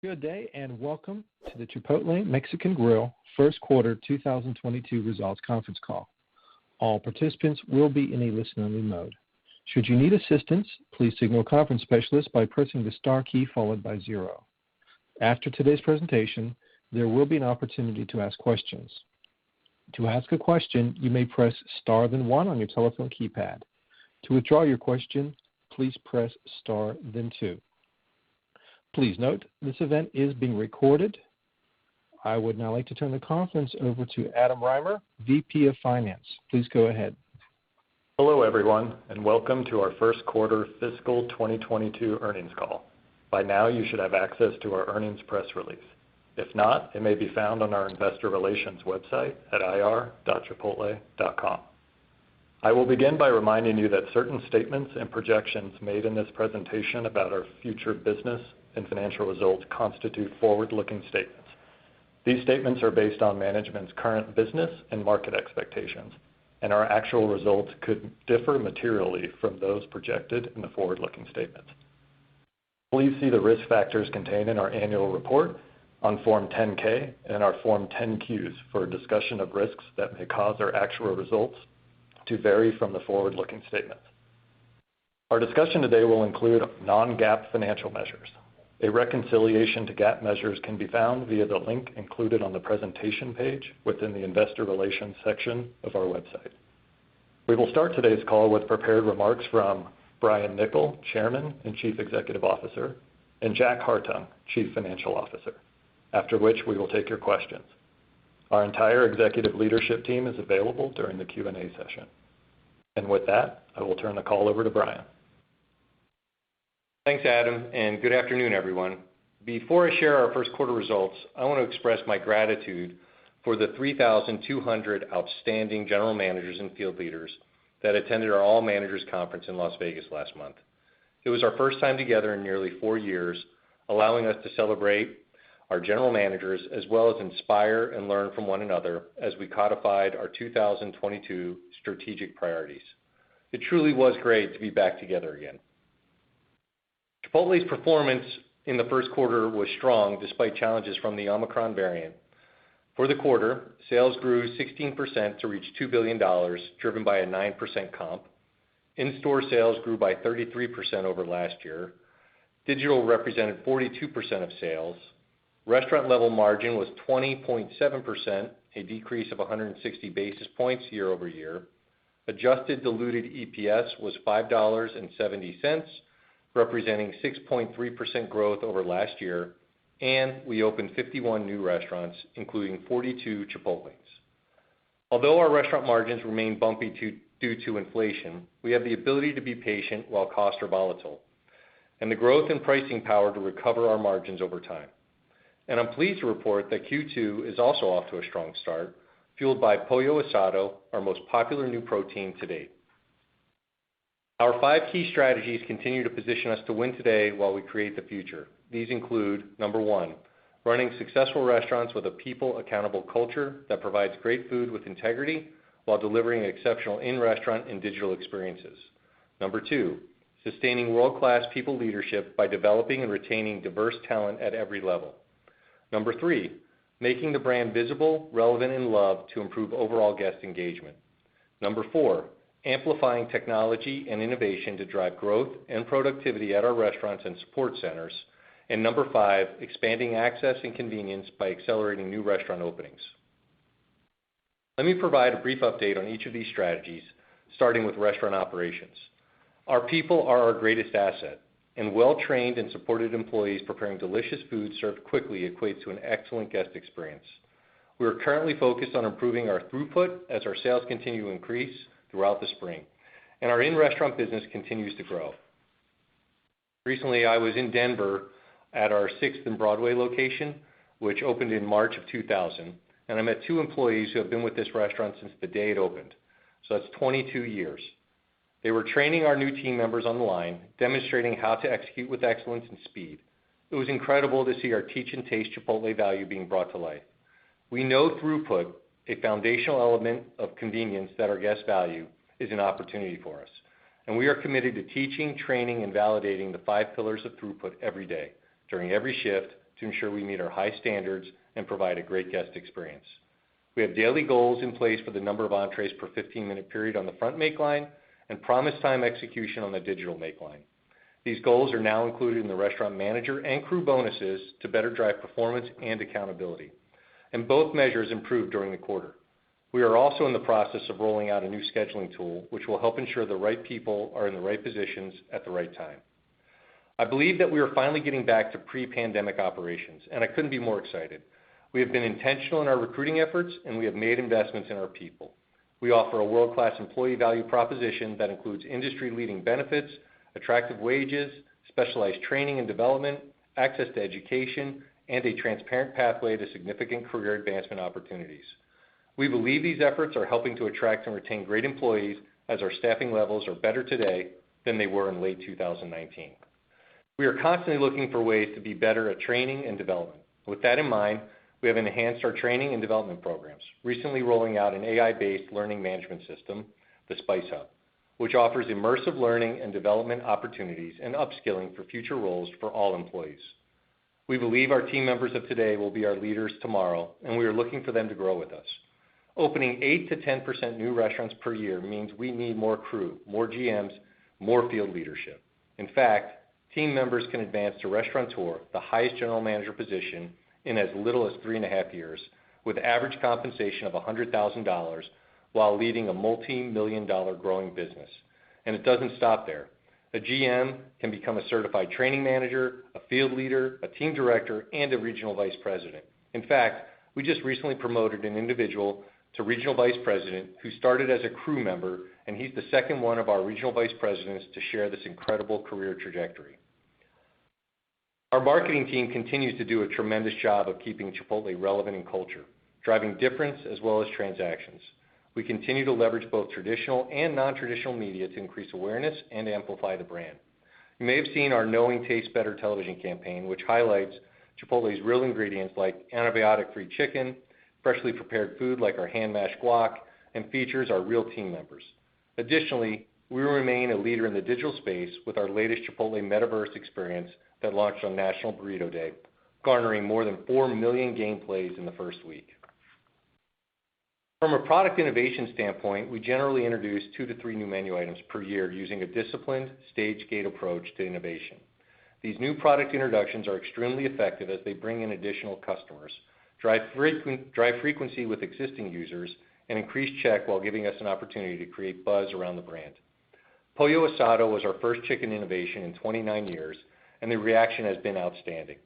Good day and welcome to the Chipotle Mexican Grill First Quarter 2022 Results Conference Call. All participants will be in a listen-only mode. Should you need assistance, please signal a conference specialist by pressing the star key followed by 0. After today's presentation, there will be an opportunity to ask questions. To ask a question, you may press star then 1 on your telephone keypad. To withdraw your question, please press star then 2. Please note, this event is being recorded. I would now like to turn the conference over to Adam Reimer, VP of Finance. Please go ahead. Hello, everyone, and welcome to our first quarter fiscal 2022 earnings call. By now, you should have access to our earnings press release. If not, it may be found on our investor relations website at ir.chipotle.com. I will begin by reminding you that certain statements and projections made in this presentation about our future business and financial results constitute forward-looking statements. These statements are based on management's current business and market expectations, and our actual results could differ materially from those projected in the forward-looking statements. Please see the risk factors contained in our annual report on Form 10-K and our Form 10-Qs for a discussion of risks that may cause our actual results to vary from the forward-looking statements. Our discussion today will include non-GAAP financial measures. A reconciliation to GAAP measures can be found via the link included on the presentation page within the investor relations section of our website. We will start today's call with prepared remarks from Brian Niccol, Chairman and Chief Executive Officer, and Jack Hartung, Chief Financial Officer, after which we will take your questions. Our entire executive leadership team is available during the Q&A session. And with that, I will turn the call over to Brian. Thanks, Adam, and good afternoon, everyone. Before I share our first quarter results, I want to express my gratitude for the 3,200 outstanding general managers and field leaders that attended our All Managers Conference in Las Vegas last month. It was our first time together in nearly 4 years, allowing us to celebrate our general managers as well as inspire and learn from one another as we codified our 2022 strategic priorities. It truly was great to be back together again. Chipotle's performance in the first quarter was strong despite challenges from the Omicron variant. For the quarter, sales grew 16% to reach $2 billion, driven by a 9% comp. In-store sales grew by 33% over last year. Digital represented 42% of sales. Restaurant level margin was 20.7%, a decrease of 160 basis points year over year. Adjusted diluted EPS was $5.70, representing 6.3% growth over last year, and we opened 51 new restaurants, including 42 Chipotles. Although our restaurant margins remain bumpy due to inflation, we have the ability to be patient while costs are volatile, and the growth and pricing power to recover our margins over time. And I'm pleased to report that Q2 is also off to a strong start, fueled by Pollo Asado, our most popular new protein to date. Our 5 key strategies continue to position us to win today while we create the future. These include, number 1, running successful restaurants with a people-accountable culture that provides great food with integrity while delivering exceptional in-restaurant and digital experiences. Number 2, sustaining world-class people leadership by developing and retaining diverse talent at every level. Number 3, making the brand visible, relevant, and loved to improve overall guest engagement. Number 4, amplifying technology and innovation to drive growth and productivity at our restaurants and support centers. And number 5, expanding access and convenience by accelerating new restaurant openings. Let me provide a brief update on each of these strategies, starting with restaurant operations. Our people are our greatest asset, and well-trained and supported employees preparing delicious food served quickly equates to an excellent guest experience. We are currently focused on improving our throughput as our sales continue to increase throughout the spring, and our in-restaurant business continues to grow. Recently, I was in Denver at our 6th and Broadway location, which opened in March of 2000, and I met 2 employees who have been with this restaurant since the day it opened. So that's 22 years. They were training our new team members on the line, demonstrating how to execute with excellence and speed. It was incredible to see our teach and taste Chipotle value being brought to life. We know throughput, a foundational element of convenience that our guests value, is an opportunity for us. And we are committed to teaching, training, and validating the 5 pillars of throughput every day, during every shift, to ensure we meet our high standards and provide a great guest experience. We have daily goals in place for the number of entrees per 15-minute period on the front make line and promise time execution on the digital make line. These goals are now included in the restaurant manager and crew bonuses to better drive performance and accountability, and both measures improved during the quarter. We are also in the process of rolling out a new scheduling tool, which will help ensure the right people are in the right positions at the right time. I believe that we are finally getting back to pre-pandemic operations, and I couldn't be more excited. We have been intentional in our recruiting efforts, and we have made investments in our people. We offer a world-class employee value proposition that includes industry-leading benefits, attractive wages, specialized training and development, access to education, and a transparent pathway to significant career advancement opportunities. We believe these efforts are helping to attract and retain great employees as our staffing levels are better today than they were in late 2019. We are constantly looking for ways to be better at training and development. With that in mind, we have enhanced our training and development programs, recently rolling out an AI-based learning management system, the Spice Hub, which offers immersive learning and development opportunities and upskilling for future roles for all employees. We believe our team members of today will be our leaders tomorrow, and we are looking for them to grow with us. Opening 8 to 10% new restaurants per year means we need more crew, more GMs, more field leadership. In fact, team members can advance to restaurateur, the highest general manager position, in as little as 3.5 years, with average compensation of $100,000 while leading a multi-million-dollar growing business. And it doesn't stop there. A GM can become a certified training manager, a field leader, a team director, and a regional vice president. In fact, we just recently promoted an individual to regional vice president who started as a crew member, and he's the second one of our regional vice presidents to share this incredible career trajectory. Our marketing team continues to do a tremendous job of keeping Chipotle relevant in culture, driving difference as well as transactions. We continue to leverage both traditional and non-traditional media to increase awareness and amplify the brand. You may have seen our Knowing Tastes Better television campaign, which highlights Chipotle's real ingredients like antibiotic-free chicken, freshly prepared food like our hand-mashed guac, and features our real team members. Additionally, we remain a leader in the digital space with our latest Chipotle Metaverse experience that launched on National Burrito Day, garnering more than 4 million game plays in the first week. From a product innovation standpoint, we generally introduce 2 to 3 new menu items per year using a disciplined, stage-gate approach to innovation. These new product introductions are extremely effective as they bring in additional customers, drive frequency with existing users, and increase check while giving us an opportunity to create buzz around the brand. Pollo Asado was our first chicken innovation in 29 years, and the reaction has been outstanding.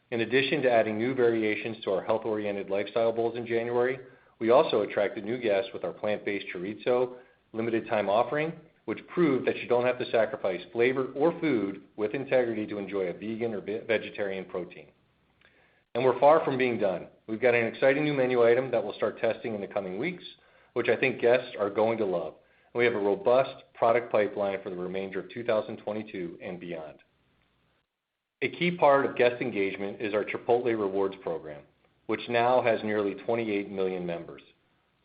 In addition to adding new variations to our health-oriented lifestyle bowls in January, we also attracted new guests with our plant-based chorizo limited time offering, which proved that you don't have to sacrifice flavor or food with integrity to enjoy a vegan or vegetarian protein. And we're far from being done. We've got an exciting new menu item that we'll start testing in the coming weeks, which I think guests are going to love. And we have a robust product pipeline for the remainder of 2022 and beyond. A key part of guest engagement is our Chipotle Rewards program, which now has nearly 28 million members.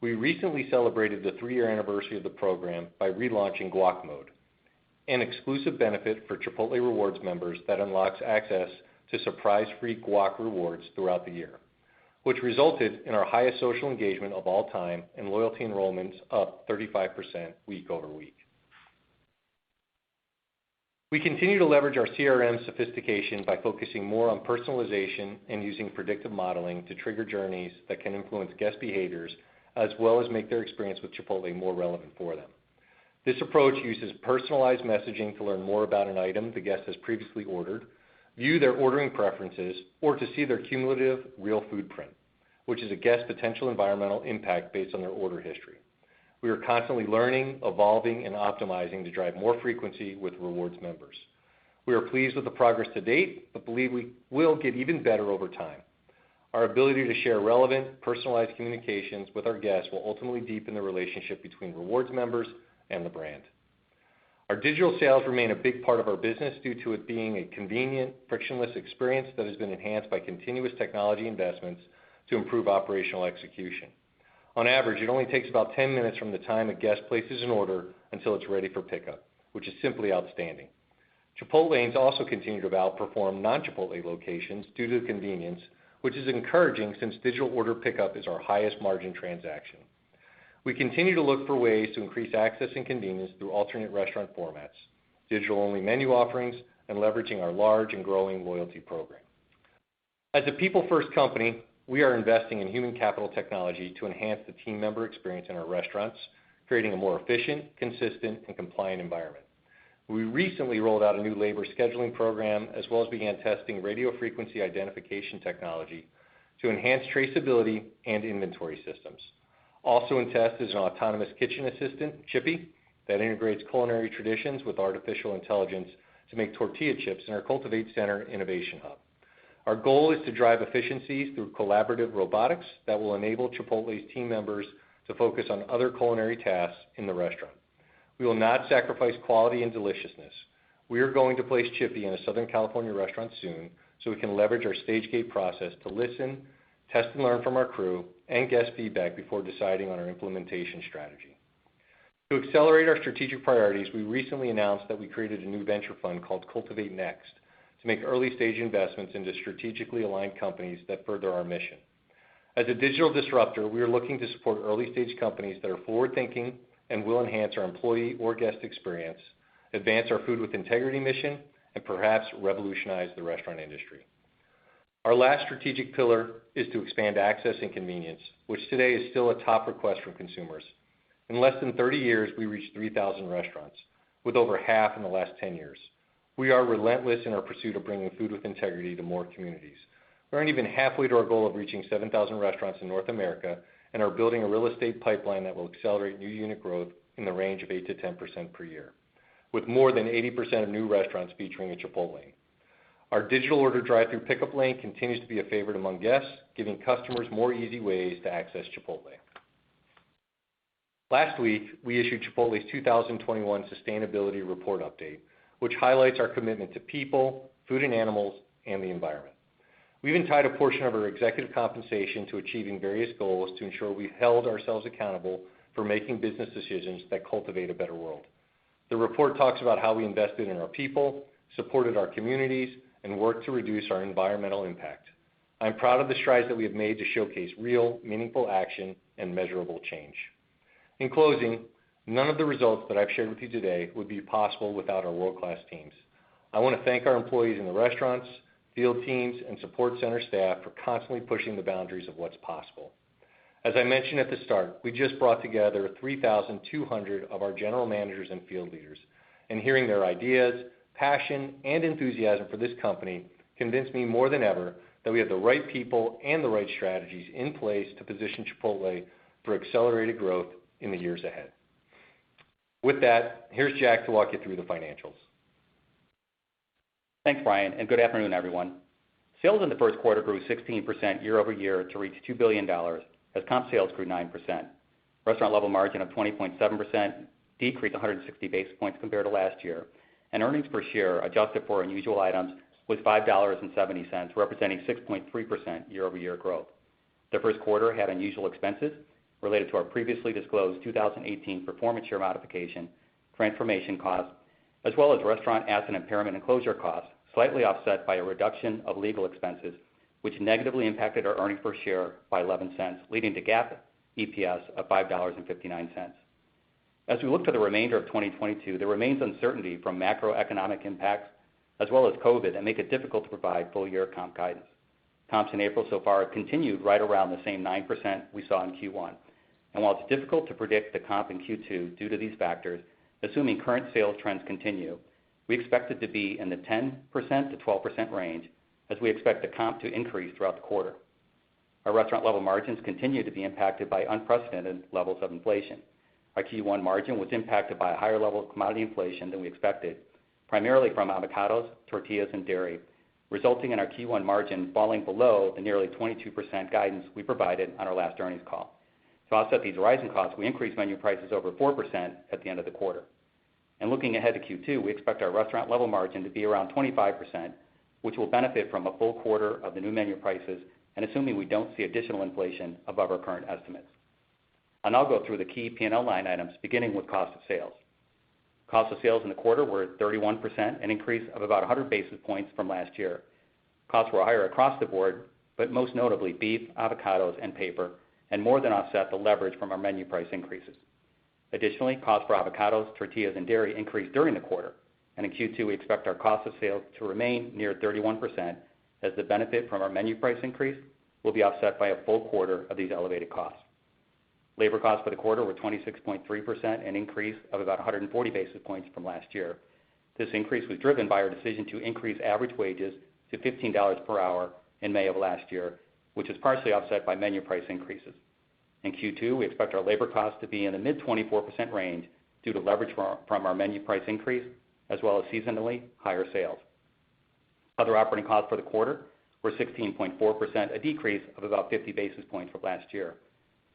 We recently celebrated the 3-year anniversary of the program by relaunching Guac Mode, an exclusive benefit for Chipotle Rewards members that unlocks access to surprise-free guac rewards throughout the year, which resulted in our highest social engagement of all time and loyalty enrollments up 35% week over week. We continue to leverage our CRM sophistication by focusing more on personalization and using predictive modeling to trigger journeys that can influence guest behaviors as well as make their experience with Chipotle more relevant for them. This approach uses personalized messaging to learn more about an item the guest has previously ordered, view their ordering preferences, or to see their cumulative real food print, which is a guest's potential environmental impact based on their order history. We are constantly learning, evolving, and optimizing to drive more frequency with rewards members. We are pleased with the progress to date, but believe we will get even better over time. Our ability to share relevant, personalized communications with our guests will ultimately deepen the relationship between rewards members and the brand. Our digital sales remain a big part of our business due to it being a convenient, frictionless experience that has been enhanced by continuous technology investments to improve operational execution. On average, it only takes about 10 minutes from the time a guest places an order until it's ready for pickup, which is simply outstanding. Chipotlanes also continue to outperform non-Chipotle locations due to the convenience, which is encouraging since digital order pickup is our highest margin transaction. We continue to look for ways to increase access and convenience through alternate restaurant formats, digital-only menu offerings, and leveraging our large and growing loyalty program. As a people-first company, we are investing in human capital technology to enhance the team member experience in our restaurants, creating a more efficient, consistent, and compliant environment. We recently rolled out a new labor scheduling program as well as began testing radio frequency identification technology to enhance traceability and inventory systems. Also in test is an autonomous kitchen assistant, Chippy, that integrates culinary traditions with artificial intelligence to make tortilla chips in our Cultivate Center Innovation Hub. Our goal is to drive efficiencies through collaborative robotics that will enable Chipotle's team members to focus on other culinary tasks in the restaurant. We will not sacrifice quality and deliciousness. We are going to place Chippy in a Southern California restaurant soon so we can leverage our stage gate process to listen, test and learn from our crew, and guest feedback before deciding on our implementation strategy. To accelerate our strategic priorities, we recently announced that we created a new venture fund called Cultivate Next to make early-stage investments into strategically aligned companies that further our mission. As a digital disruptor, we are looking to support early-stage companies that are forward-thinking and will enhance our employee or guest experience, advance our food with integrity mission, and perhaps revolutionize the restaurant industry. Our last strategic pillar is to expand access and convenience, which today is still a top request from consumers. In less than 30 years, we reached 3,000 restaurants, with over half in the last 10 years. We are relentless in our pursuit of bringing food with integrity to more communities. We aren't even halfway to our goal of reaching 7,000 restaurants in North America and are building a real estate pipeline that will accelerate new unit growth in the range of 8 to 10% per year, with more than 80% of new restaurants featuring a Chipotle. Our digital order drive-through pickup lane continues to be a favorite among guests, giving customers more easy ways to access Chipotle. Last week, we issued Chipotle's 2021 Sustainability Report Update, which highlights our commitment to people, food and animals, and the environment. We even tied a portion of our executive compensation to achieving various goals to ensure we held ourselves accountable for making business decisions that cultivate a better world. The report talks about how we invested in our people, supported our communities, and worked to reduce our environmental impact. I'm proud of the strides that we have made to showcase real, meaningful action and measurable change. In closing, none of the results that I've shared with you today would be possible without our world-class teams. I want to thank our employees in the restaurants, field teams, and support center staff for constantly pushing the boundaries of what's possible. As I mentioned at the start, we just brought together 3,200 of our general managers and field leaders, and hearing their ideas, passion, and enthusiasm for this company convinced me more than ever that we have the right people and the right strategies in place to position Chipotle for accelerated growth in the years ahead. With that, here's Jack to walk you through the financials. Thanks, Brian, and good afternoon, everyone. Sales in the first quarter grew 16% year over year to reach $2 billion, as comp sales grew 9%. Restaurant level margin of 20.7% decreased 160 basis points compared to last year, and earnings per share adjusted for unusual items was $5.70, representing 6.3% year over year growth. The first quarter had unusual expenses related to our previously disclosed 2018 performance share modification, transformation costs, as well as restaurant asset impairment and closure costs, slightly offset by a reduction of legal expenses, which negatively impacted our earnings per share by 11 cents, leading to GAAP EPS of $5.59. As we look to the remainder of 2022, there remains uncertainty from macroeconomic impacts as well as COVID that make it difficult to provide full-year comp guidance. Comps in April so far have continued right around the same 9% we saw in Q1. And while it's difficult to predict the comp in Q2 due to these factors, assuming current sales trends continue, we expect it to be in the 10% to 12% range, as we expect the comp to increase throughout the quarter. Our restaurant level margins continue to be impacted by unprecedented levels of inflation. Our Q1 margin was impacted by a higher level of commodity inflation than we expected, primarily from avocados, tortillas, and dairy, resulting in our Q1 margin falling below the nearly 22% guidance we provided on our last earnings call. To offset these rising costs, we increased menu prices over 4% at the end of the quarter. And looking ahead to Q2, we expect our restaurant level margin to be around 25%, which will benefit from a full quarter of the new menu prices and assuming we don't see additional inflation above our current estimates. I'll now go through the key P&L line items, beginning with cost of sales. Cost of sales in the quarter were 31%, an increase of about 100 basis points from last year. Costs were higher across the board, but most notably beef, avocados, and paper, and more than offset the leverage from our menu price increases. Additionally, costs for avocados, tortillas, and dairy increased during the quarter, and in Q2 we expect our cost of sales to remain near 31% as the benefit from our menu price increase will be offset by a full quarter of these elevated costs. Labor costs for the quarter were 26.3%, an increase of about 140 basis points from last year. This increase was driven by our decision to increase average wages to $15 per hour in May of last year, which is partially offset by menu price increases. In Q2, we expect our labor costs to be in the mid-24% range due to leverage from our menu price increase, as well as seasonally higher sales. Other operating costs for the quarter were 16.4%, a decrease of about 50 basis points from last year.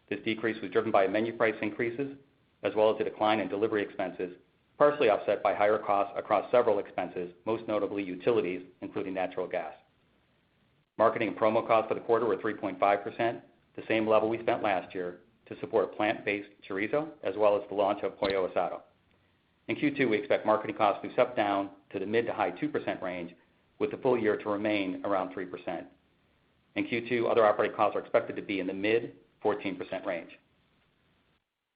This decrease was driven by menu price increases, as well as a decline in delivery expenses, partially offset by higher costs across several expenses, most notably utilities, including natural gas. Marketing and promo costs for the quarter were 3.5%, the same level we spent last year to support plant-based chorizo, as well as the launch of pollo asado. In Q2, we expect marketing costs to step down to the mid to high 2% range, with the full year to remain around 3%. In Q2, other operating costs are expected to be in the mid 14% range.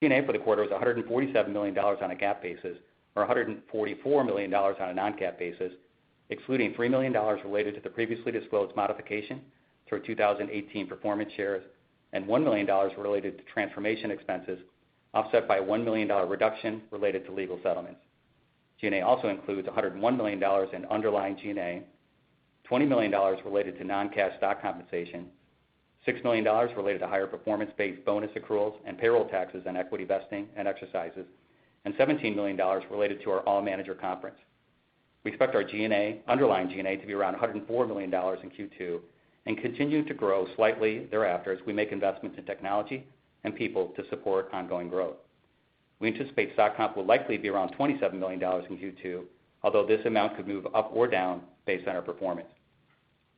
G&A for the quarter was $147 million on a GAAP basis, or $144 million on a non-GAAP basis, excluding $3 million related to the previously disclosed modification to our 2018 performance shares and $1 million related to transformation expenses, offset by a $1 million reduction related to legal settlements. G&A also includes $101 million in underlying G&A, $20 million related to non-cash stock compensation, $6 million related to higher performance-based bonus accruals and payroll taxes and equity vesting and exercises, and $17 million related to our all-manager conference. We expect our underlying G&A to be around $104 million in Q2 and continue to grow slightly thereafter as we make investments in technology and people to support ongoing growth. We anticipate stock comp will likely be around $27 million in Q2, although this amount could move up or down based on our performance.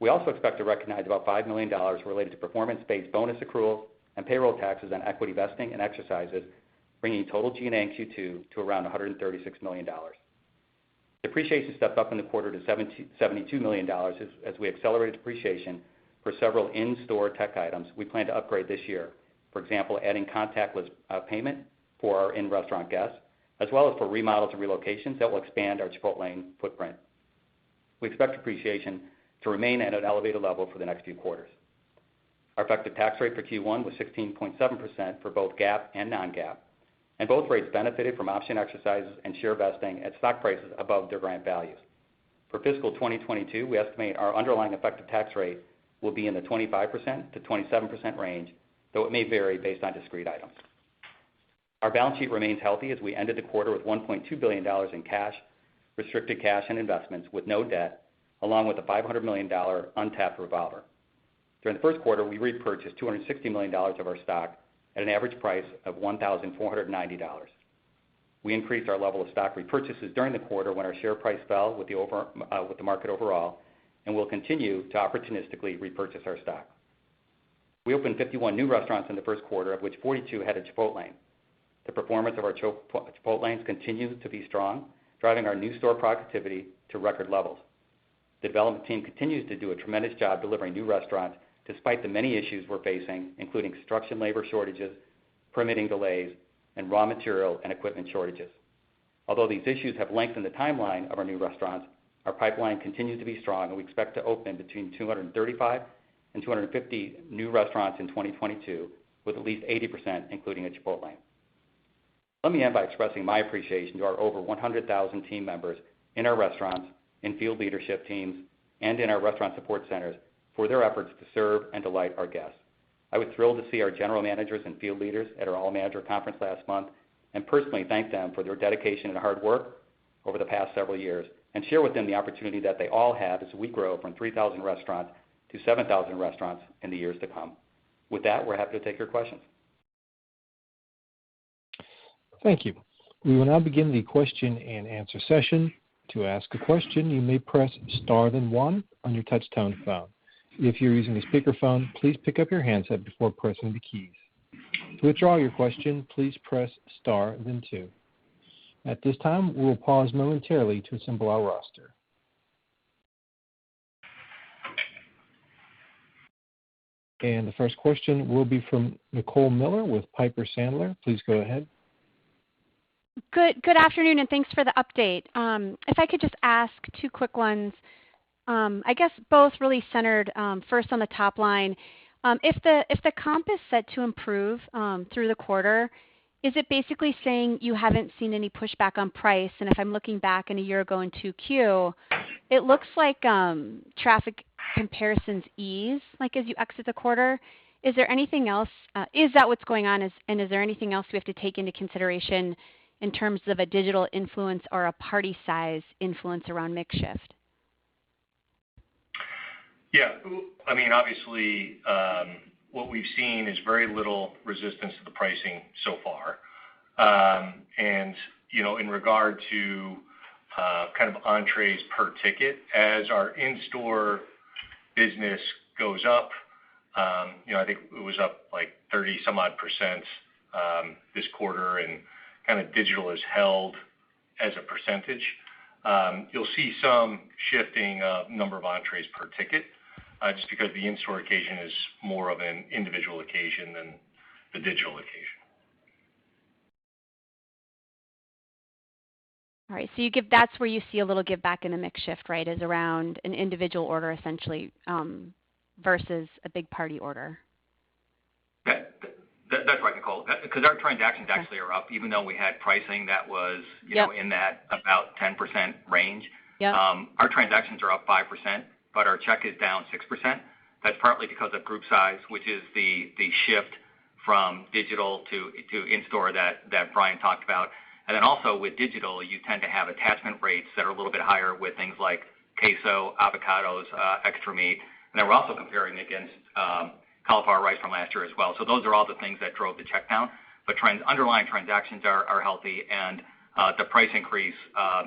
We also expect to recognize about $5 million related to performance-based bonus accruals and payroll taxes on equity vesting and exercises, bringing total G&A in Q2 to around $136 million. Depreciation stepped up in the quarter to $72 million as we accelerated depreciation for several in-store tech items we plan to upgrade this year. For example, adding contactless payment for our in-restaurant guests, as well as for remodels and relocations that will expand our Chipotle footprint. We expect depreciation to remain at an elevated level for the next few quarters. Our effective tax rate for Q1 was 16.7% for both GAAP and non-GAAP, and both rates benefited from option exercises and share vesting at stock prices above their grant values. For fiscal 2022, we estimate our underlying effective tax rate will be in the 25% to 27% range, though it may vary based on discrete items. Our balance sheet remains healthy as we ended the quarter with $1.2 billion in cash, restricted cash, and investments with no debt, along with a $500 million untapped revolver. During the first quarter, we repurchased $260 million of our stock at an average price of $1,490. We increased our level of stock repurchases during the quarter when our share price fell with the market overall, and will continue to opportunistically repurchase our stock. We opened 51 new restaurants in the first quarter, of which 42 had a Chipotlane. The performance of our Chipotlanes continues to be strong, driving our new store productivity to record levels. The development team continues to do a tremendous job delivering new restaurants despite the many issues we're facing, including construction labor shortages, permitting delays, and raw material and equipment shortages. Although these issues have lengthened the timeline of our new restaurants, our pipeline continues to be strong, and we expect to open between 235 and 250 new restaurants in 2022, with at least 80% including a Chipotlane. Let me end by expressing my appreciation to our over 100,000 team members in our restaurants, in field leadership teams, and in our restaurant support centers for their efforts to serve and delight our guests. I was thrilled to see our general managers and field leaders at our all-manager conference last month and personally thank them for their dedication and hard work over the past several years and share with them the opportunity that they all have as we grow from 3,000 restaurants to 7,000 restaurants in the years to come. With that, we're happy to take your questions. Thank you. We will now begin the question and answer session. To ask a question, you may press star then one on your touch-tone phone. If you're using a speakerphone, please pick up your handset before pressing the keys. To withdraw your question, please press star then two. At this time, we will pause momentarily to assemble our roster. And the first question will be from Nicole Miller with Piper Sandler. Please go ahead. Good afternoon, and thanks for the update. If I could just ask two quick ones, I guess both really centered first on the top line. If the comp is set to improve through the quarter, is it basically saying you haven't seen any pushback on price? And if I'm looking back in a year ago in 2Q, it looks like traffic comparisons ease, like as you exit the quarter. Is there anything else? Is that what's going on? And is there anything else we have to take into consideration in terms of a digital influence or a party size influence around mix shift? Yeah, I mean, obviously, what we've seen is very little resistance to the pricing so far. And, you know, in regard to kind of entrees per ticket, as our in-store business goes up, you know, I think it was up like 30 some odd percent this quarter, and kind of digital is held as a percentage. You'll see some shifting of number of entrees per ticket, just because the in-store occasion is more of an individual occasion than the digital occasion. All right, so that's where you see a little give back in the mix shift, right, is around an individual order essentially versus a big party order. That's right, Nicole, because our transactions actually are up, even though we had pricing that was, you know, in that about 10% range. Yep. Our transactions are up 5%, but our check is down 6%. That's partly because of group size, which is the shift from digital to in-store that Brian talked about. And then also with digital, you tend to have attachment rates that are a little bit higher with things like queso, avocados, extra meat. And then we're also comparing against cauliflower rice from last year as well. So those are all the things that drove the check down. But underlying transactions are healthy, and the price increase,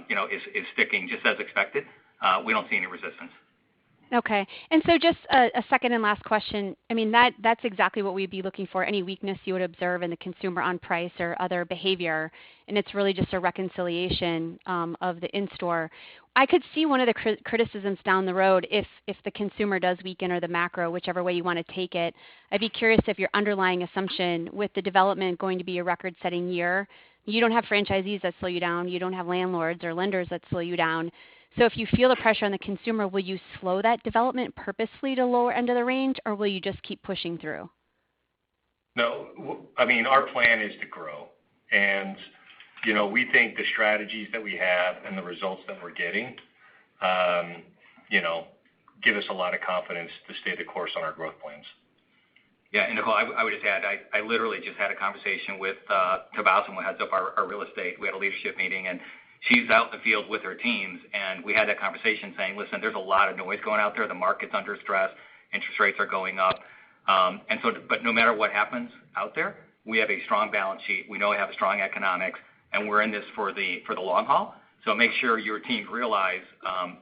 you know, is sticking just as expected. We don't see any resistance. Okay. And so just a second and last question. I mean, that's exactly what we'd be looking for, any weakness you would observe in the consumer on price or other behavior, and it's really just a reconciliation of the in-store. I could see one of the criticisms down the road if the consumer does weaken or the macro, whichever way you want to take it. I'd be curious if your underlying assumption with the development going to be a record-setting year, you don't have franchisees that slow you down, you don't have landlords or lenders that slow you down. So if you feel the pressure on the consumer, will you slow that development purposely to lower end of the range, or will you just keep pushing through? No, I mean, our plan is to grow. And, you know, we think the strategies that we have and the results that we're getting, you know, give us a lot of confidence to stay the course on our growth plans. Yeah, and Nicole, I would just add, I literally just had a conversation with Tabasum, who heads up our real estate. We had a leadership meeting, and she's out in the field with her teams, and we had that conversation saying, listen, there's a lot of noise going out there. The market's under stress. Interest rates are going up. And so, but no matter what happens out there, we have a strong balance sheet. We know we have strong economics, and we're in this for the long haul. So make sure your teams realize,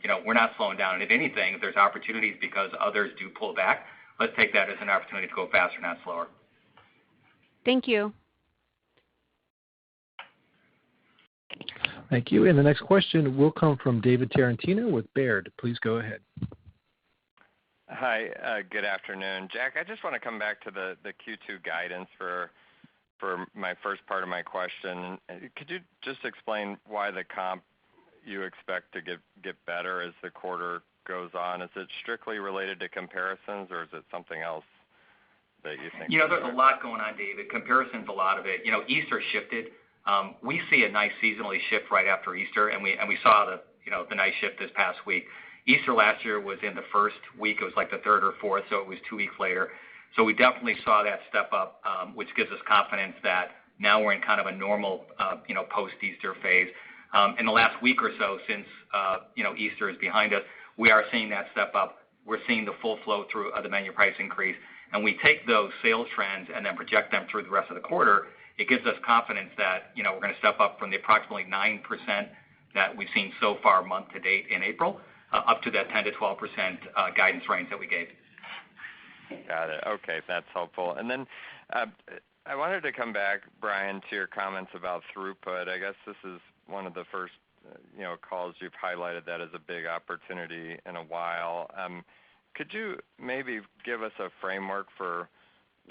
you know, we're not slowing down. And if anything, if there's opportunities because others do pull back, let's take that as an opportunity to go faster, not slower. Thank you. Thank you. And the next question will come from David Tarantino with Baird. Please go ahead. Hi, good afternoon. Jack, I just want to come back to the Q2 guidance for my first part of my question. Could you just explain why the comp you expect to get better as the quarter goes on? Is it strictly related to comparisons, or is it something else that you think? You know, there's a lot going on, David. Comparisons, a lot of it. You know, Easter shifted. We see a nice seasonally shift right after Easter, and we saw the nice shift this past week. Easter last year was in the first week. It was like the third or fourth, so it was 2 weeks later. So we definitely saw that step up, which gives us confidence that now we're in kind of a normal, post-Easter phase. In the last week or so, since Easter is behind us, we are seeing that step up. We're seeing the full flow through of the menu price increase, and we take those sales trends and then project them through the rest of the quarter. It gives us confidence that, you know, we're going to step up from the approximately 9% that we've seen so far month to date in April, up to that 10 to 12% guidance range that we gave. Got it. Okay, that's helpful. And then I wanted to come back, Brian, to your comments about throughput. I guess this is one of the first calls you've highlighted that as a big opportunity in a while. Could you maybe give us a framework for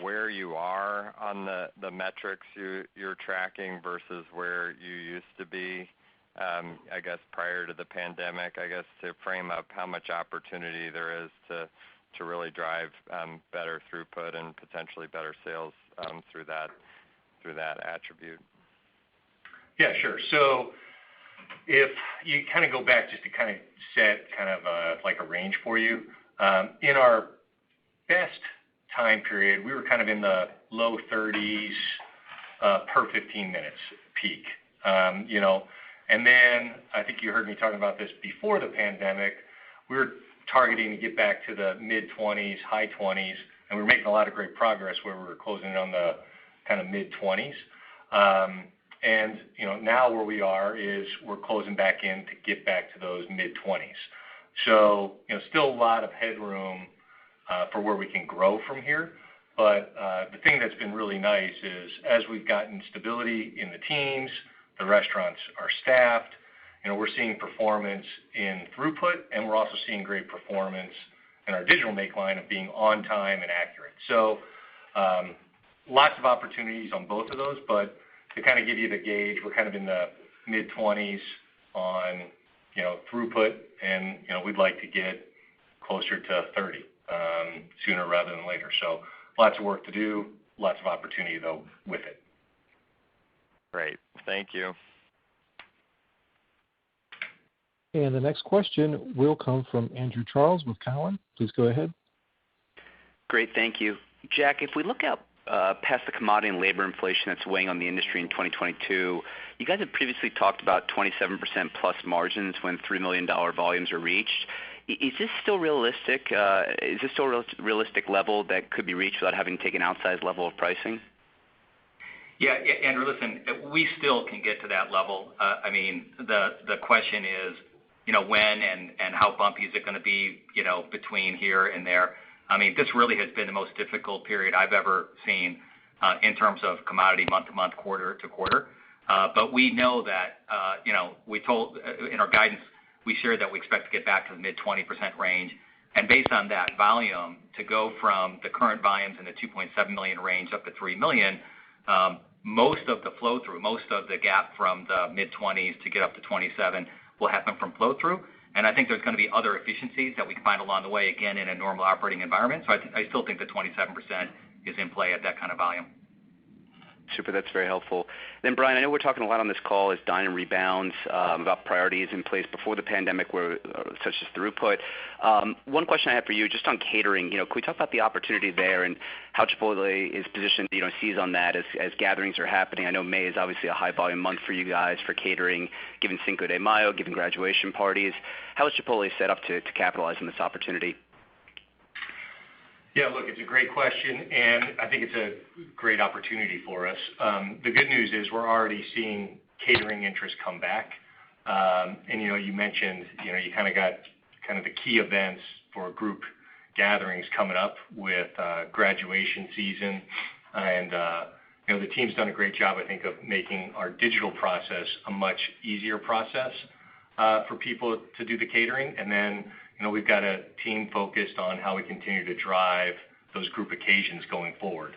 where you are on the metrics you're tracking versus where you used to be, I guess, prior to the pandemic, I guess, to frame up how much opportunity there is to really drive better throughput and potentially better sales through that attribute? Yeah, sure. So if you kind of go back just to kind of set kind of like a range for you, in our best time period, we were kind of in the low 30s per 15 minutes peak, And then I think you heard me talking about this before the pandemic. We were targeting to get back to the mid-20s, high 20s, and we were making a lot of great progress where we were closing in on the kind of mid-20s. And now where we are is we're closing back in to get back to those mid-20s. So still a lot of headroom for where we can grow from here. But the thing that's been really nice is as we've gotten stability in the teams, the restaurants are staffed, we're seeing performance in throughput, and we're also seeing great performance in our digital make line of being on time and accurate. So lots of opportunities on both of those, but to kind of give you the gauge, we're kind of in the mid-20s on throughput, and we'd like to get closer to 30 sooner rather than later. So lots of work to do, lots of opportunity though with it. Great, thank you. And the next question will come from Andrew Charles with Cowen. Please go ahead. Great, thank you. Jack, if we look out past the commodity and labor inflation that's weighing on the industry in 2022, you guys have previously talked about 27% plus margins when $3 million volumes are reached. Is this still realistic? Is this still a realistic level that could be reached without having to take an outsized level of pricing? Yeah, Andrew, listen, we still can get to that level. The question is, when and how bumpy is it going to be, between here and there. This really has been the most difficult period I've ever seen in terms of commodity month to month, quarter to quarter. But we know that, we told in our guidance, we shared that we expect to get back to the mid-20% range. And based on that volume, to go from the current volumes in the 2.7 million range up to 3 million, most of the flow through, most of the gap from the mid-20s to get up to 27 will happen from flow through. And I think there's going to be other efficiencies that we can find along the way, again, in a normal operating environment. So I still think the 27% is in play at that kind of volume. Super, that's very helpful. Then, Brian, I know we're talking a lot on this call as dine-in rebounds, about priorities in place before the pandemic, such as throughput. One question I have for you, just on catering, could we talk about the opportunity there and how Chipotle is positioned, seize on that as gatherings are happening? I know May is obviously a high volume month for you guys for catering, given Cinco de Mayo, given graduation parties. How is Chipotle set up to capitalize on this opportunity? Yeah, look, it's a great question, and I think it's a great opportunity for us. The good news is we're already seeing catering interest come back. And, you mentioned, you kind of got kind of the key events for group gatherings coming up with graduation season. And, the team's done a great job, I think, of making our digital process a much easier process for people to do the catering. And then, we've got a team focused on how we continue to drive those group occasions going forward.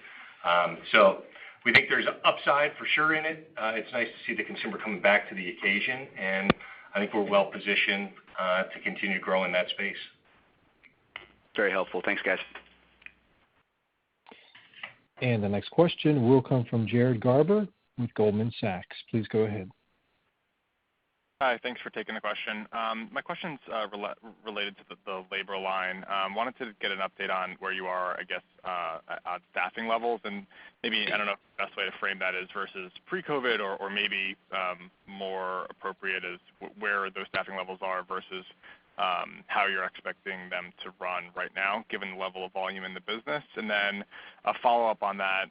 So we think there's an upside for sure in it. It's nice to see the consumer coming back to the occasion, and I think we're well positioned to continue to grow in that space. Very helpful. Thanks, guys. And the next question will come from Jared Garber with Goldman Sachs. Please go ahead. Hi, thanks for taking the question. My question's related to the labor line. Wanted to get an update on where you are, I guess, at staffing levels, and maybe, I don't know if the best way to frame that is versus pre-COVID or maybe more appropriate is where those staffing levels are versus how you're expecting them to run right now, given the level of volume in the business. And then a follow-up on that,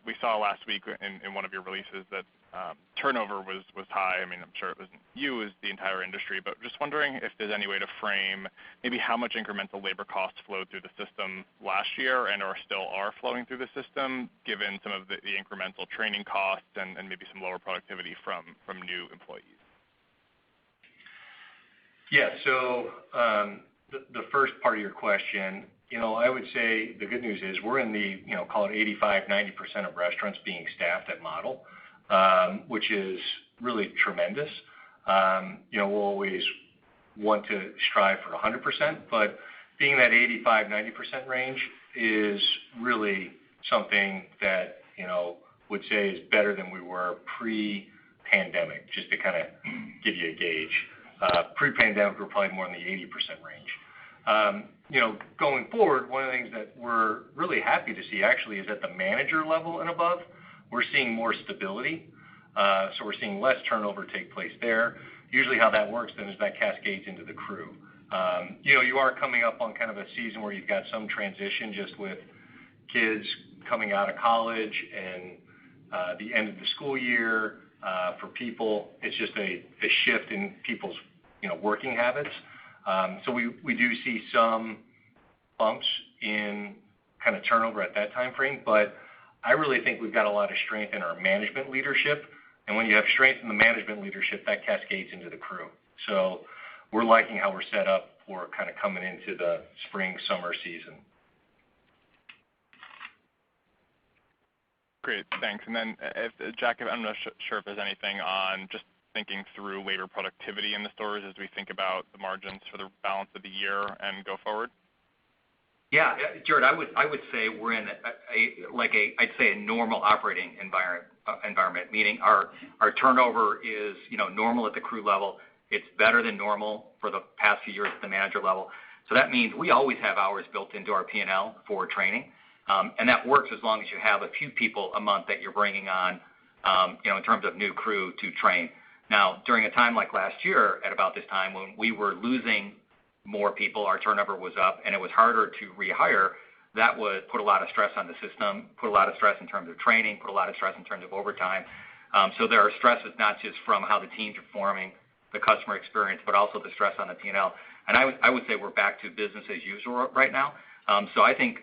we saw last week in one of your releases that turnover was high. I'm sure it wasn't you, it was the entire industry, but just wondering if there's any way to frame maybe how much incremental labor costs flowed through the system last year and or still are flowing through the system, given some of the incremental training costs and maybe some lower productivity from new employees. Yeah. So the first part of your question, I would say the good news is we're in the, call it 85-90% of restaurants being staffed at model, which is really tremendous. We'll always want to strive for 100%, but being that 85-90% range is really something that, would say is better than we were pre-pandemic, just to kind of give you a gauge. Pre-pandemic, we're probably more in the 80% range. Going forward, one of the things that we're really happy to see actually is at the manager level and above, we're seeing more stability. So we're seeing less turnover take place there. Usually how that works then is that cascades into the crew. You are coming up on kind of a season where you've got some transition just with kids coming out of college and the end of the school year. For people, it's just a shift in people's working habits. So we do see some bumps in kind of turnover at that time frame, but I really think we've got a lot of strength in our management leadership. And when you have strength in the management leadership, that cascades into the crew. So we're liking how we're set up for kind of coming into the spring, summer season. Great, thanks. And then, Jack, I'm not sure if there's anything on just thinking through labor productivity in the stores as we think about the margins for the balance of the year and go forward. Yeah, Jared, I would say we're in I'd say a normal operating environment, meaning our turnover is normal at the crew level. It's better than normal for the past few years at the manager level. So that means we always have hours built into our P&L for training, and that works as long as you have a few people a month that you're bringing on, in terms of new crew to train. Now, during a time like last year, at about this time when we were losing more people, our turnover was up, and it was harder to rehire. That would put a lot of stress on the system, put a lot of stress in terms of training, put a lot of stress in terms of overtime. So there are stresses not just from how the teams are performing, the customer experience, but also the stress on the P&L. And I would say we're back to business as usual right now. So I think,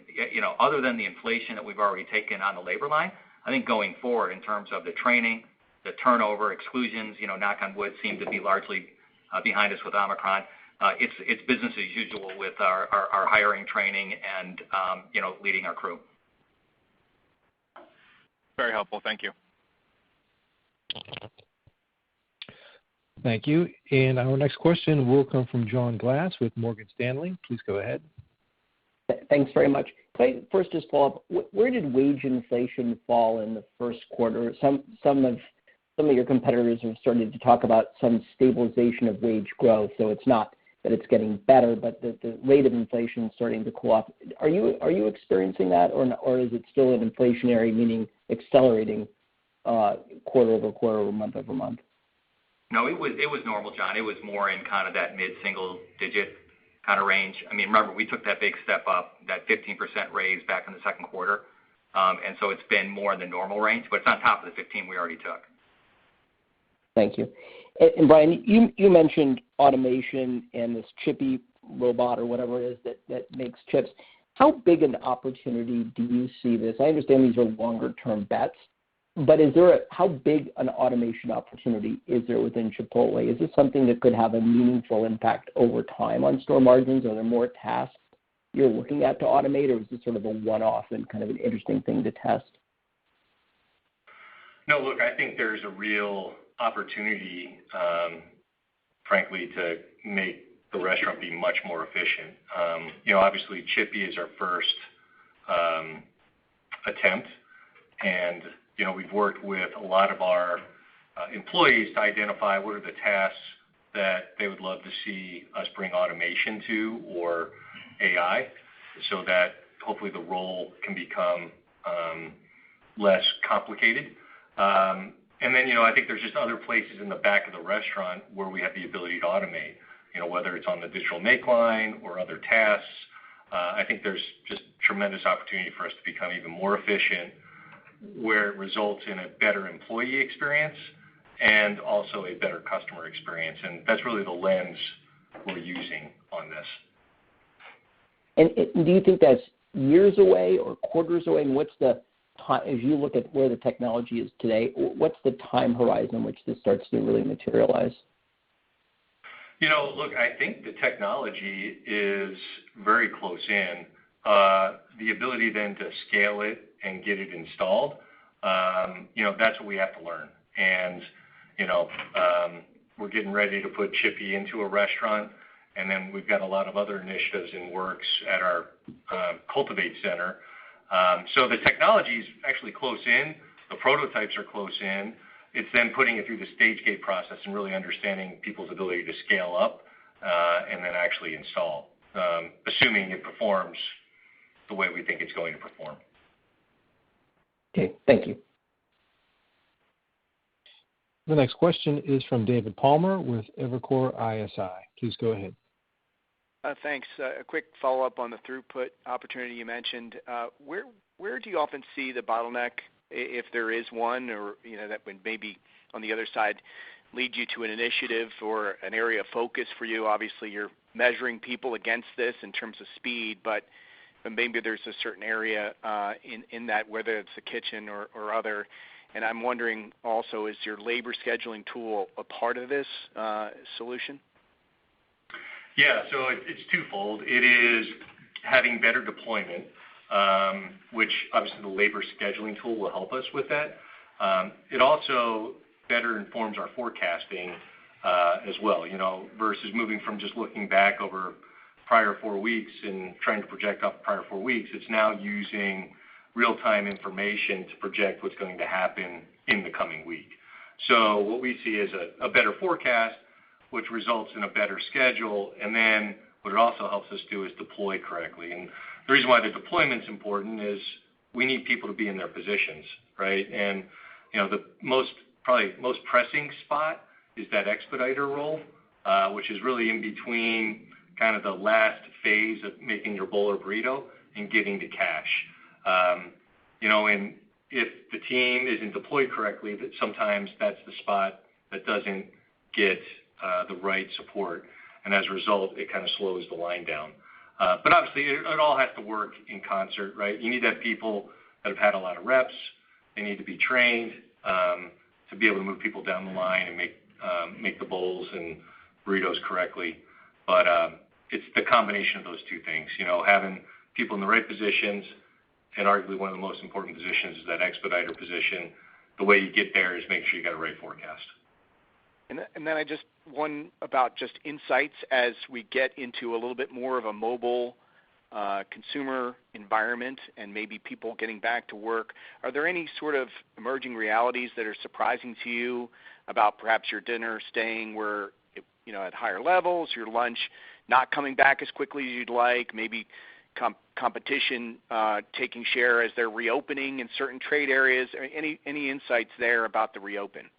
other than the inflation that we've already taken on the labor line, I think going forward in terms of the training, the turnover, exclusions, knock on wood, seem to be largely behind us with Omicron. It's business as usual with our hiring, training, and leading our crew. Very helpful. Thank you. Thank you. And our next question will come from John Glass with Morgan Stanley. Please go ahead. Thanks very much. Can I first just follow up? Where did wage inflation fall in the first quarter? Some of your competitors have started to talk about some stabilization of wage growth, so it's not that it's getting better, but the rate of inflation is starting to cool off. Are you experiencing that, or is it still an inflationary, meaning accelerating quarter over quarter or month over month? No, it was normal, John. It was more in kind of that mid-single digit kind of range. I mean, remember, we took that big step up, that 15% raise back in the second quarter, and so it's been more in the normal range, but it's on top of the 15 we already took. Thank you. And Brian, you mentioned automation and this chippy robot or whatever it is that makes chips. How big an opportunity do you see this? I understand these are longer-term bets, but how big an automation opportunity is there within Chipotle? Is this something that could have a meaningful impact over time on store margins? Are there more tasks you're looking at to automate, or is this sort of a one-off and kind of an interesting thing to test? No, look, I think there's a real opportunity, frankly, to make the restaurant be much more efficient. Obviously, Chippy is our first attempt, and we've worked with a lot of our employees to identify what are the tasks that they would love to see us bring automation to or AI, so that hopefully the role can become less complicated. And then, I think there's just other places in the back of the restaurant where we have the ability to automate, whether it's on the digital make line or other tasks. I think there's just tremendous opportunity for us to become even more efficient, where it results in a better employee experience and also a better customer experience. And that's really the lens we're using on this. And do you think that's years away or quarters away? And what's the time, as you look at where the technology is today, what's the time horizon in which this starts to really materialize? Look, I think the technology is very close in. The ability then to scale it and get it installed, that's what we have to learn. And, we're getting ready to put Chippy into a restaurant, and then we've got a lot of other initiatives in works at our Cultivate Center. So the technology is actually close in. The prototypes are close in. It's then putting it through the stage gate process and really understanding people's ability to scale up and then actually install, assuming it performs the way we think it's going to perform. Okay, thank you. The next question is from David Palmer with Evercore ISI. Please go ahead. Thanks. A quick follow-up on the throughput opportunity you mentioned. Where do you often see the bottleneck, if there is one, or that would maybe on the other side lead you to an initiative or an area of focus for you? Obviously, you're measuring people against this in terms of speed, but maybe there's a certain area in that, whether it's the kitchen or other. And I'm wondering also, is your labor scheduling tool a part of this solution? Yeah, so it's twofold. It is having better deployment, which obviously the labor scheduling tool will help us with that. It also better informs our forecasting as well, versus moving from just looking back over prior 4 weeks and trying to project off prior 4 weeks. It's now using real-time information to project what's going to happen in the coming week. So what we see is a better forecast, which results in a better schedule, and then what it also helps us do is deploy correctly. And the reason why the deployment's important is we need people to be in their positions, right? And the most pressing spot is that expediter role, which is really in between kind of the last phase of making your bowl or burrito and getting to cash. And if the team isn't deployed correctly, that sometimes that's the spot that doesn't get the right support, and as a result, it kind of slows the line down. But obviously, it all has to work in concert, right? You need to have people that have had a lot of reps. They need to be trained to be able to move people down the line and make the bowls and burritos correctly. But it's the combination of those two things, having people in the right positions, and arguably one of the most important positions is that expediter position. The way you get there is make sure you got a right forecast. And then one about just insights as we get into a little bit more of a mobile consumer environment and maybe people getting back to work. Are there any sort of emerging realities that are surprising to you about perhaps your dinner staying where, at higher levels, your lunch not coming back as quickly as you'd like, maybe competition taking share as they're reopening in certain trade areas? Any insights there about the reopen?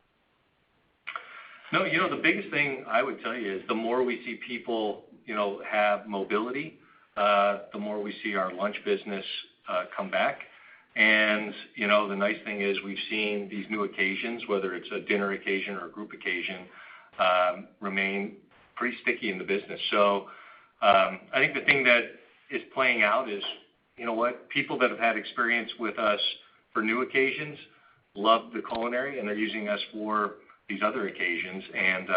No, the biggest thing I would tell you is the more we see people, have mobility, the more we see our lunch business come back. And, the nice thing is we've seen these new occasions, whether it's a dinner occasion or a group occasion, remain pretty sticky in the business. So I think the thing that is playing out is, people that have had experience with us for new occasions love the culinary, and they're using us for these other occasions. And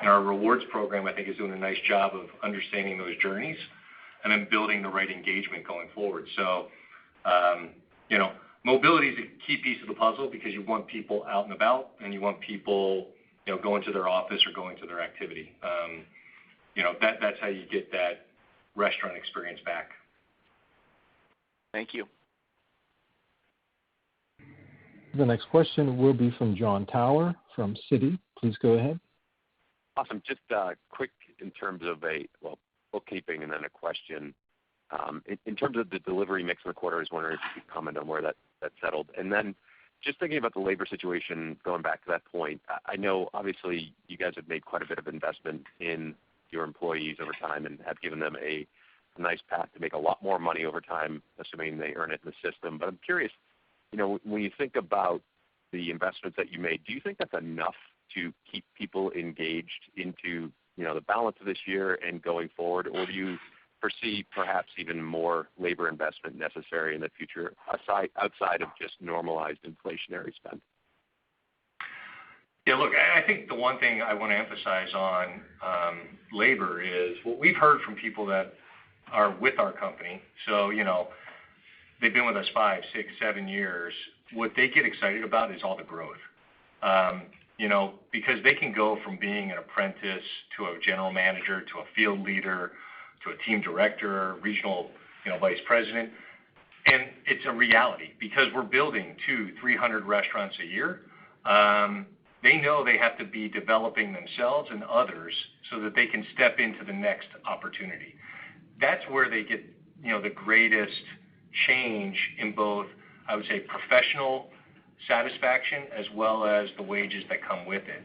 our rewards program, I think, is doing a nice job of understanding those journeys and then building the right engagement going forward. So, mobility is a key piece of the puzzle because you want people out and about, and you want people, going to their office or going to their activity. That's how you get that restaurant experience back. Thank you. The next question will be from Jon Tower from Citi. Please go ahead. Awesome. Just quick in terms of bookkeeping and then a question. In terms of the delivery mix in the quarter, I was wondering if you could comment on where that settled. And then just thinking about the labor situation, going back to that point, I know obviously you guys have made quite a bit of investment in your employees over time and have given them a nice path to make a lot more money over time, assuming they earn it in the system. But I'm curious, when you think about the investments that you made, do you think that's enough to keep people engaged into, the balance of this year and going forward? Or do you foresee perhaps even more labor investment necessary in the future outside of just normalized inflationary spend? Yeah, look, I think the one thing I want to emphasize on labor is what we've heard from people that are with our company. So, they've been with us 5, 6, 7 years. What they get excited about is all the growth. Because they can go from being an apprentice to a general manager, to a field leader, to a team director, regional, vice president. And it's a reality because we're building 200-300 restaurants a year. They know they have to be developing themselves and others so that they can step into the next opportunity. That's where they get, the greatest change in both, I would say, professional satisfaction as well as the wages that come with it.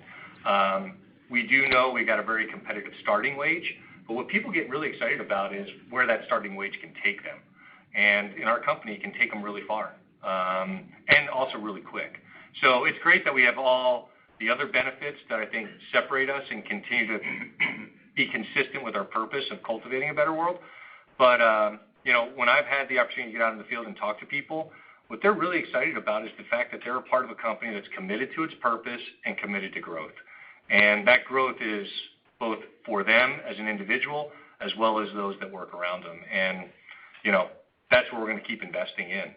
We do know we got a very competitive starting wage, but what people get really excited about is where that starting wage can take them. And in our company, it can take them really far and also really quick. So it's great that we have all the other benefits that I think separate us and continue to be consistent with our purpose of cultivating a better world. But, when I've had the opportunity to get out in the field and talk to people, what they're really excited about is the fact that they're a part of a company that's committed to its purpose and committed to growth. And that growth is both for them as an individual as well as those that work around them. And, that's what we're going to keep investing in.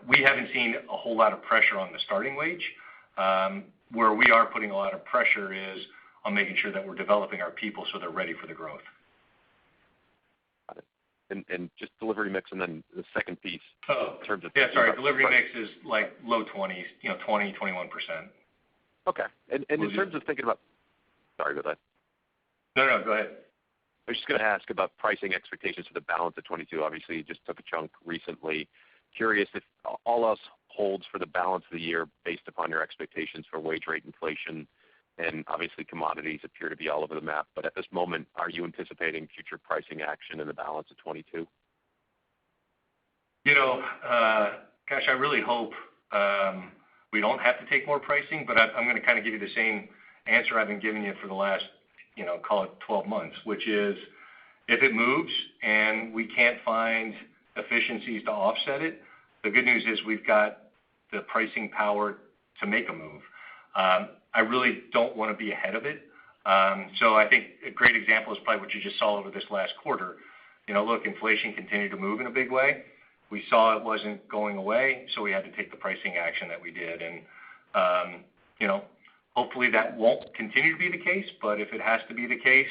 We haven't seen a whole lot of pressure on the starting wage. Where we are putting a lot of pressure is on making sure that we're developing our people so they're ready for the growth. Got it. And just delivery mix, and then the second piece in terms of delivery mix is like low 20s, 20, 21%. Okay. And in terms of thinking about, sorry about that. No, go ahead. I was just going to ask about pricing expectations for the balance of 22. Obviously, you just took a chunk recently. Curious if all else holds for the balance of the year based upon your expectations for wage rate inflation, and obviously commodities appear to be all over the map. But at this moment, are you anticipating future pricing action in the balance of 22? Gosh, I really hope we don't have to take more pricing, but I'm going to kind of give you the same answer I've been giving you for the last, call it 12 months, which is if it moves and we can't find efficiencies to offset it, the good news is we've got the pricing power to make a move. I really don't want to be ahead of it. So I think a great example is probably what you just saw over this last quarter. Look, inflation continued to move in a big way. We saw it wasn't going away, so we had to take the pricing action that we did. And, hopefully that won't continue to be the case, but if it has to be the case,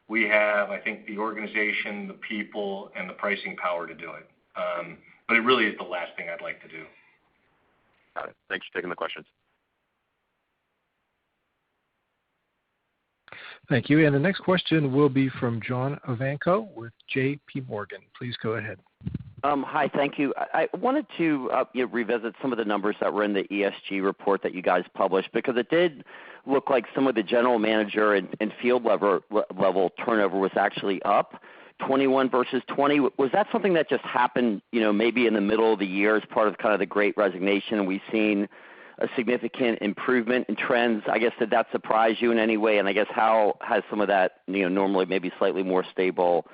we have, I think, the organization, the people, and the pricing power to do it. But it really is the last thing I'd like to do. Got it. Thanks for taking the questions. Thank you. And the next question will be from John Ivanko with J.P. Morgan. Please go ahead. Hi, thank you. I wanted to revisit some of the numbers that were in the ESG report that you guys published, because it did look like some of the general manager and field level turnover was actually up, 21 versus 20. Was that something that just happened, maybe in the middle of the year as part of kind of the Great Resignation, and we've seen a significant improvement in trends? I guess, did that surprise you in any way? And I guess how has some of that, normally maybe slightly more stable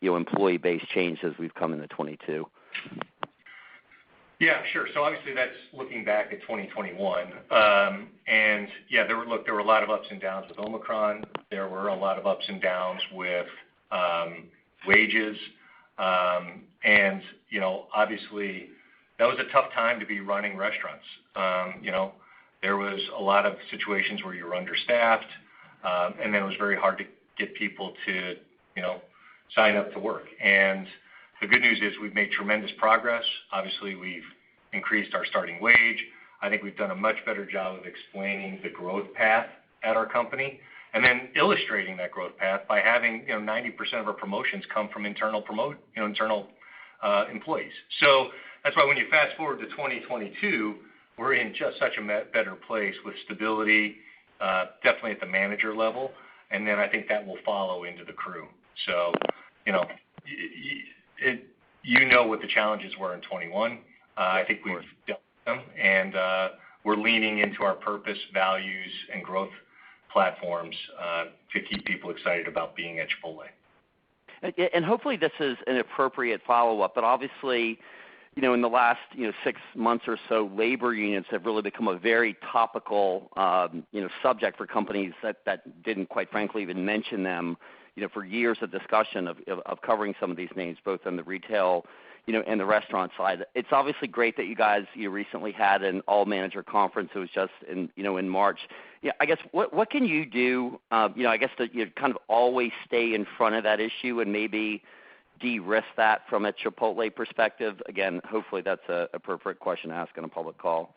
employee base changed as we've come into 22? Yeah, sure. So obviously that's looking back at 2021. And yeah, there were a lot of ups and downs with Omicron. There were a lot of ups and downs with wages. And, obviously that was a tough time to be running restaurants. There was a lot of situations where you were understaffed, and then it was very hard to get people to, sign up to work. And the good news is we've made tremendous progress. Obviously, we've increased our starting wage. I think we've done a much better job of explaining the growth path at our company, and then illustrating that growth path by having 90% of our promotions come from internal employees. So that's why when you fast forward to 2022, we're in just such a better place with stability, definitely at the manager level, and then I think that will follow into the crew. So, what the challenges were in 21. I think we've dealt with them, and we're leaning into our purpose, values, and growth platforms to keep people excited about being at Chipotle. And hopefully this is an appropriate follow-up, but obviously, in the last 6 months or so, labor unions have really become a very topical subject for companies that didn't, quite frankly, even mention them for years of discussion of covering some of these names, both on the retail and the restaurant side. It's obviously great that you guys recently had an all-manager conference. It was just in March. Yeah, I guess what can you do? I guess to kind of always stay in front of that issue and maybe de-risk that from a Chipotle perspective. Again, hopefully that's a appropriate question to ask on a public call.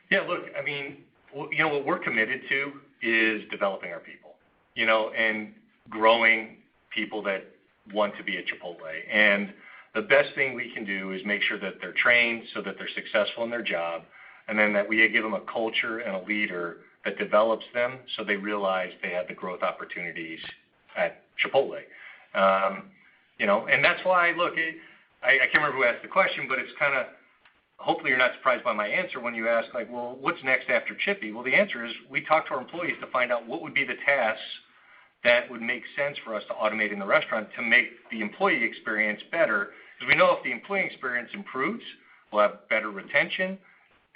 Yeah, look, I mean, what we're committed to is developing our people, and growing people that want to be at Chipotle. And the best thing we can do is make sure that they're trained so that they're successful in their job, and then that we give them a culture and a leader that develops them so they realize they have the growth opportunities at Chipotle. And that's why, look, I can't remember who asked the question, but it's kind of, hopefully you're not surprised by my answer when you ask, like, well, what's next after Chippy? Well, the answer is we talk to our employees to find out what would be the tasks that would make sense for us to automate in the restaurant to make the employee experience better. Because we know if the employee experience improves, we'll have better retention,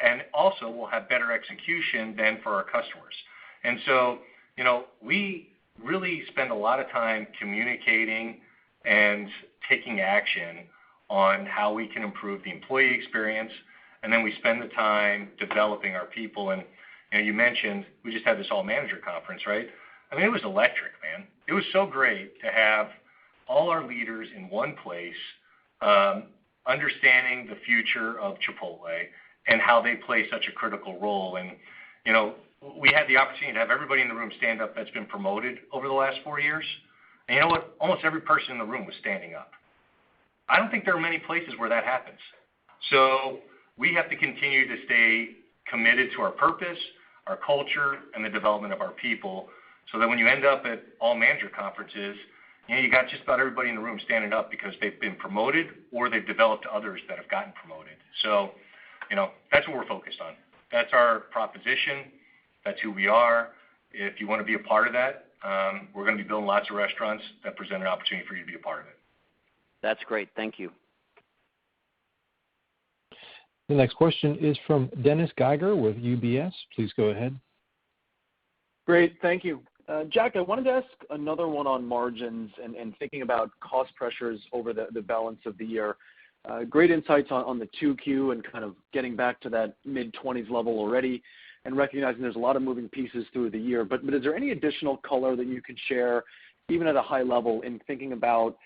and also we'll have better execution then for our customers. And so, we really spend a lot of time communicating and taking action on how we can improve the employee experience, and then we spend the time developing our people. And you mentioned we just had this all-manager conference, right? I mean, it was electric, man. It was so great to have all our leaders in one place, understanding the future of Chipotle and how they play such a critical role. And, we had the opportunity to have everybody in the room stand up that's been promoted over the last 4 years. And you know what? Almost every person in the room was standing up. I don't think there are many places where that happens. So we have to continue to stay committed to our purpose, our culture, and the development of our people, so that when you end up at all manager conferences, you got just about everybody in the room standing up because they've been promoted or they've developed others that have gotten promoted. So, that's what we're focused on. That's our proposition. That's who we are. If you want to be a part of that, we're going to be building lots of restaurants that present an opportunity for you to be a part of it. That's great. Thank you. The next question is from Dennis Geiger with UBS. Please go ahead. Great. Thank you. Jack, I wanted to ask another one on margins and thinking about cost pressures over the balance of the year. Great insights on the 2Q and kind of getting back to that mid-20s level already, and recognizing there's a lot of moving pieces through the year. But is there any additional color that you can share, even at a high level, in thinking about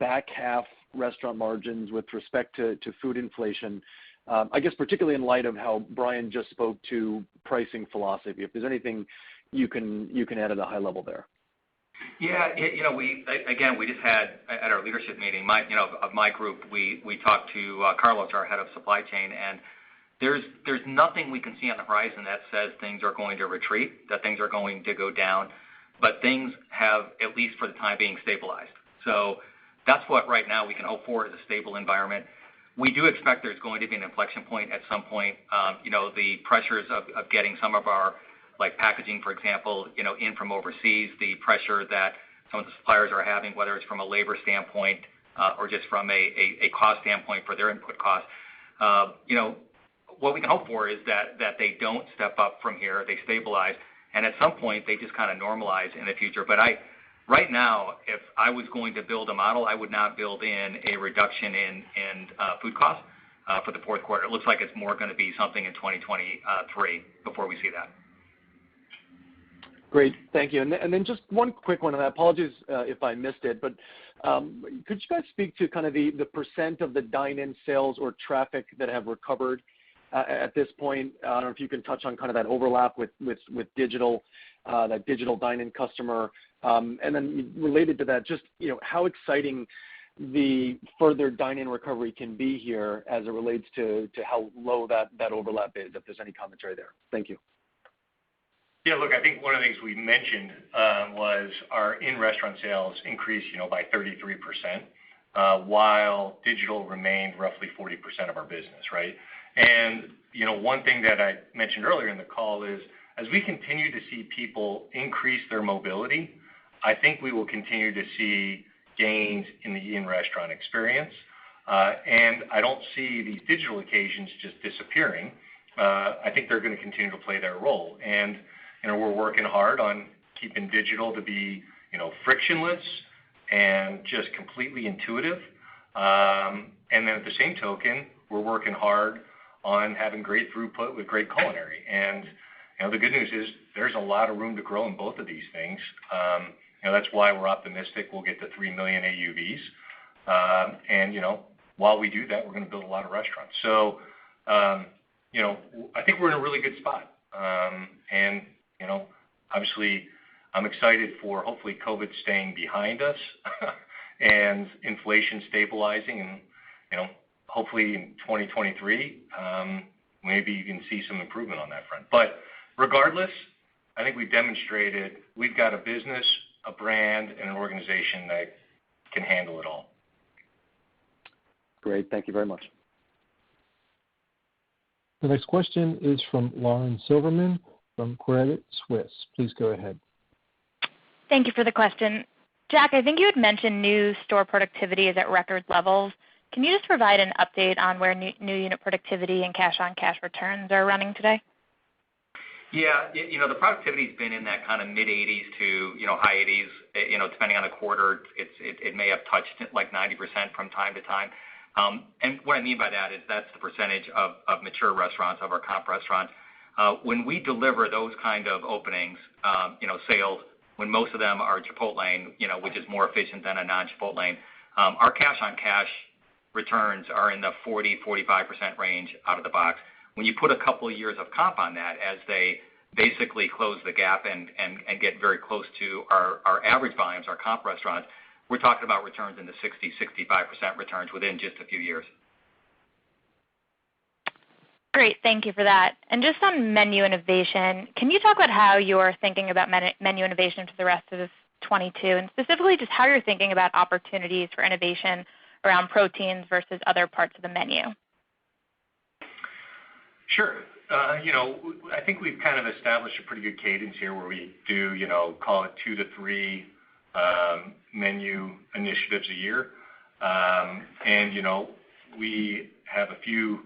back half restaurant margins with respect to food inflation? I guess particularly in light of how Brian just spoke to pricing philosophy. If there's anything you can add at a high level there. Yeah, we just had at our leadership meeting, of my group, we talked to Carlos, our head of supply chain, and there's nothing we can see on the horizon that says things are going to retreat, that things are going to go down, but things have, at least for the time being, stabilized. So that's what right now we can hope for, is a stable environment. We do expect there's going to be an inflection point at some point. The pressures of getting some of our, like packaging, for example, in from overseas, the pressure that some of the suppliers are having, whether it's from a labor standpoint or just from a cost standpoint for their input costs. What we can hope for is that they don't step up from here, they stabilize, and at some point they just kind of normalize in the future. But right now, if I was going to build a model, I would not build in a reduction in food costs for the fourth quarter. It looks like it's more going to be something in 2023 before we see that. Great, thank you. And then just one quick one, and I apologize if I missed it, but could you guys speak to kind of the percent of the dine-in sales or traffic that have recovered at this point? I don't know if you can touch on kind of that overlap with digital, that digital dine-in customer. And then related to that, just how exciting the further dine-in recovery can be here as it relates to how low that overlap is, if there's any commentary there. Thank you. Yeah, look, I think one of the things we mentioned was our in-restaurant sales increased, by 33%, while digital remained roughly 40% of our business, right? And, one thing that I mentioned earlier in the call is, as we continue to see people increase their mobility, I think we will continue to see gains in the in-restaurant experience. And I don't see these digital occasions just disappearing. I think they're going to continue to play their role. And, we're working hard on keeping digital to be, frictionless and just completely intuitive. And then at the same token, we're working hard on having great throughput with great culinary. And, the good news is there's a lot of room to grow in both of these things. That's why we're optimistic we'll get to 3 million AUVs. And, while we do that, we're going to build a lot of restaurants. So, I think we're in a really good spot. And, obviously, I'm excited for hopefully COVID staying behind us and inflation stabilizing. And, hopefully in 2023, maybe you can see some improvement on that front. But regardless, I think we've demonstrated we've got a business, a brand, and an organization that can handle it all. Great. Thank you very much. The next question is from Lauren Silverman from Credit Suisse. Please go ahead. Thank you for the question. Jack, I think you had mentioned new store productivity is at record levels. Can you just provide an update on where new unit productivity and cash-on-cash returns are running today? Yeah, the productivity's been in that kind of mid-80s to high 80s. Depending on the quarter, it may have touched like 90% from time to time. And what I mean by that is that's the percentage of mature restaurants, of our comp restaurants. When we deliver those kind of openings, sales, when most of them are Chipotle, which is more efficient than a non-Chipotle, our cash-on-cash returns are in the 40-45% range out of the box. When you put a couple of years of comp on that, as they basically close the gap and get very close to our average volumes, our comp restaurants, we're talking about returns in the 60-65% returns within just a few years. Great, thank you for that. And just on menu innovation, can you talk about how you're thinking about menu innovation for the rest of 22, and specifically just how you're thinking about opportunities for innovation around proteins versus other parts of the menu? Sure. I think we've kind of established a pretty good cadence here where we do, call it 2 to 3 menu initiatives a year. And, we have a few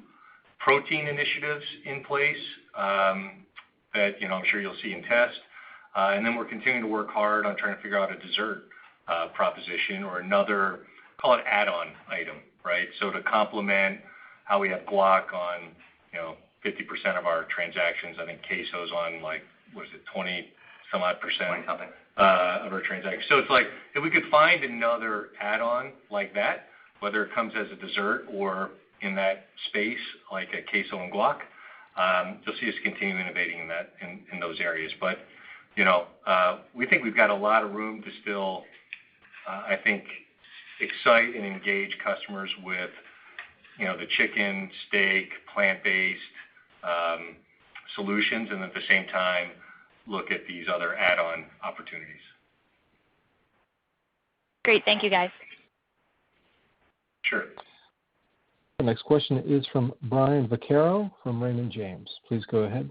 protein initiatives in place that, I'm sure you'll see in test. And then we're continuing to work hard on trying to figure out a dessert proposition or another, call it add-on item, right? So to complement how we have guac on, 50% of our transactions. I think queso's on 20-some-odd percent of our transactions. So it's like if we could find another add-on like that, whether it comes as a dessert or in that space like a queso and guac, you'll see us continue innovating in those areas. But we think we've got a lot of room to still, I think, excite and engage customers with the chicken, steak, plant-based solutions, and at the same time look at these other add-on opportunities. Great, thank you guys. Sure. The next question is from Brian Vaccaro from Raymond James. Please go ahead.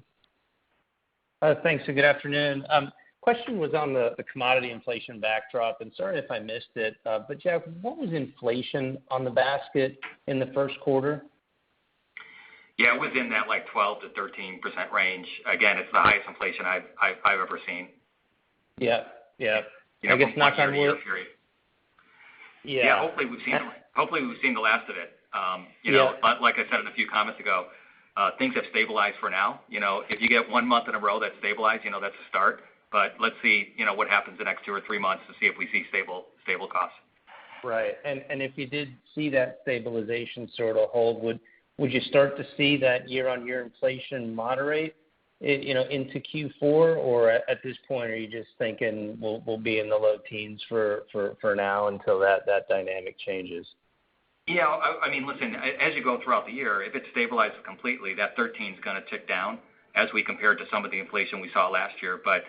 Thanks, and good afternoon. Question was on the commodity inflation backdrop, and sorry if I missed it, but Jack, what was inflation on the basket in the first quarter? Yeah, it was in that 12 to 13% range. Again, it's the highest inflation I've ever seen. Yeah. I guess knock on wood. Yeah. Hopefully we've seen the last of it. Like I said in a few comments ago, things have stabilized for now. If you get 1 month in a row that's stabilized, that's a start. But let's see, what happens the next 2 or 3 months to see if we see stable costs. Right. And if you did see that stabilization sort of hold, would you start to see that year-on-year inflation moderate, into Q4, or at this point are you just thinking we'll be in the low teens for now until that dynamic changes? Yeah, I mean, listen, as you go throughout the year, if it stabilizes completely, that 13 is going to tick down as we compare to some of the inflation we saw last year. But,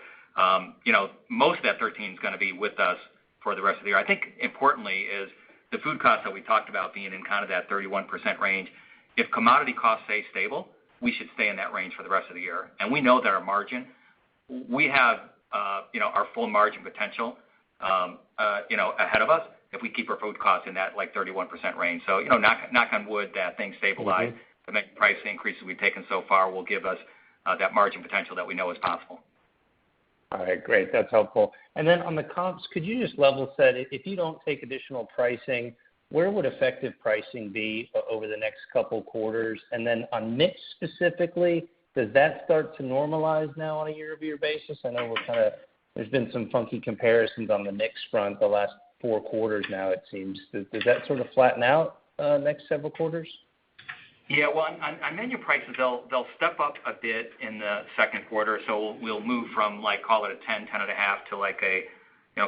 most of that 13 is going to be with us for the rest of the year. I think importantly is the food costs that we talked about being in kind of that 31% range. If commodity costs stay stable, we should stay in that range for the rest of the year. And we know that our margin, we have, our full margin potential, ahead of us. if we keep our food costs in that like 31% range. So, knock on wood that things stabilize. The price increases we've taken so far will give us that margin potential that we know is possible. All right, great. That's helpful. And then on the comps, could you just level set, if you don't take additional pricing, where would effective pricing be over the next couple quarters? And then on mix specifically, does that start to normalize now on a year-over-year basis? I know there's been some funky comparisons on the mix front the last 4 quarters now, it seems. Does that sort of flatten out next several quarters? Yeah, well, on menu prices, they'll step up a bit in the second quarter. So we'll move from call it a 10, 10.5 to like a,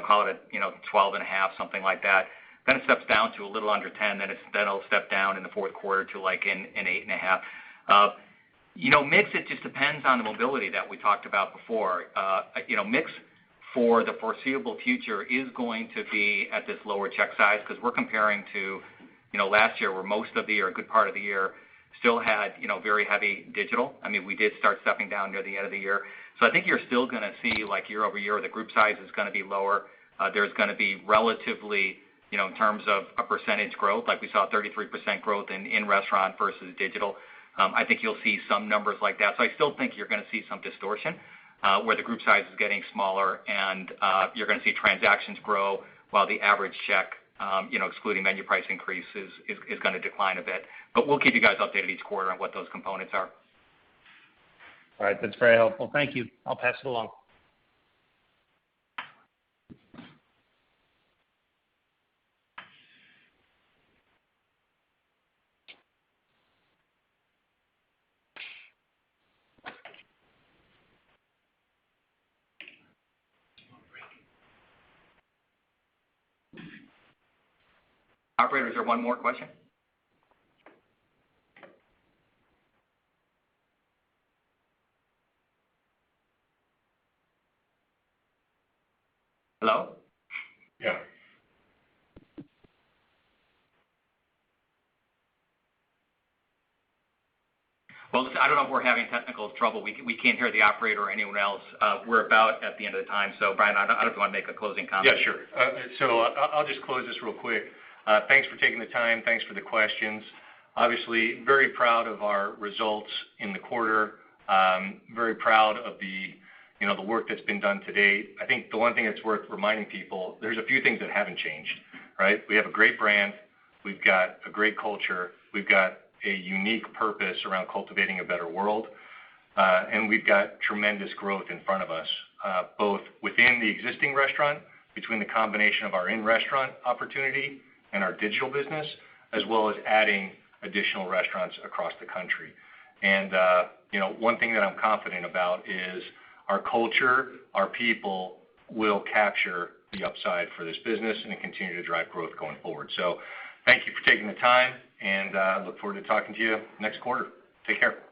call it a 12.5, something like that. Then it steps down to a little under 10. Then it'll step down in the fourth quarter to like an 8.5. Mix, it just depends on the mobility that we talked about before. Mix for the foreseeable future is going to be at this lower check size because we're comparing to, last year where most of the year, a good part of the year, still had, very heavy digital. I mean, we did start stepping down near the end of the year. So I think you're still going to see like year over year, the group size is going to be lower. There's going to be relatively, in terms of a percentage growth, like we saw 33% growth in restaurant versus digital. I think you'll see some numbers like that. So I still think you're going to see some distortion where the group size is getting smaller and you're going to see transactions grow while the average check, excluding menu price increases, is going to decline a bit. But we'll keep you guys updated each quarter on what those components are. All right, that's very helpful. Thank you. I'll pass it along. Operator, is there one more question? Hello? Yeah. Well, I don't know if we're having technical trouble. We can't hear the operator or anyone else. We're about at the end of the time. So, Brian, I don't know if you want to make a closing comment. Yeah, sure. So I'll just close this real quick. Thanks for taking the time. Thanks for the questions. Obviously, very proud of our results in the quarter. Very proud of the work that's been done to date. I think the one thing that's worth reminding people, there's a few things that haven't changed, right? We have a great brand. We've got a great culture. We've got a unique purpose around cultivating a better world. And we've got tremendous growth in front of us, both within the existing restaurant, between the combination of our in-restaurant opportunity and our digital business, as well as adding additional restaurants across the country. And, one thing that I'm confident about is our culture, our people will capture the upside for this business and continue to drive growth going forward. So thank you for taking the time, and look forward to talking to you next quarter. Take care.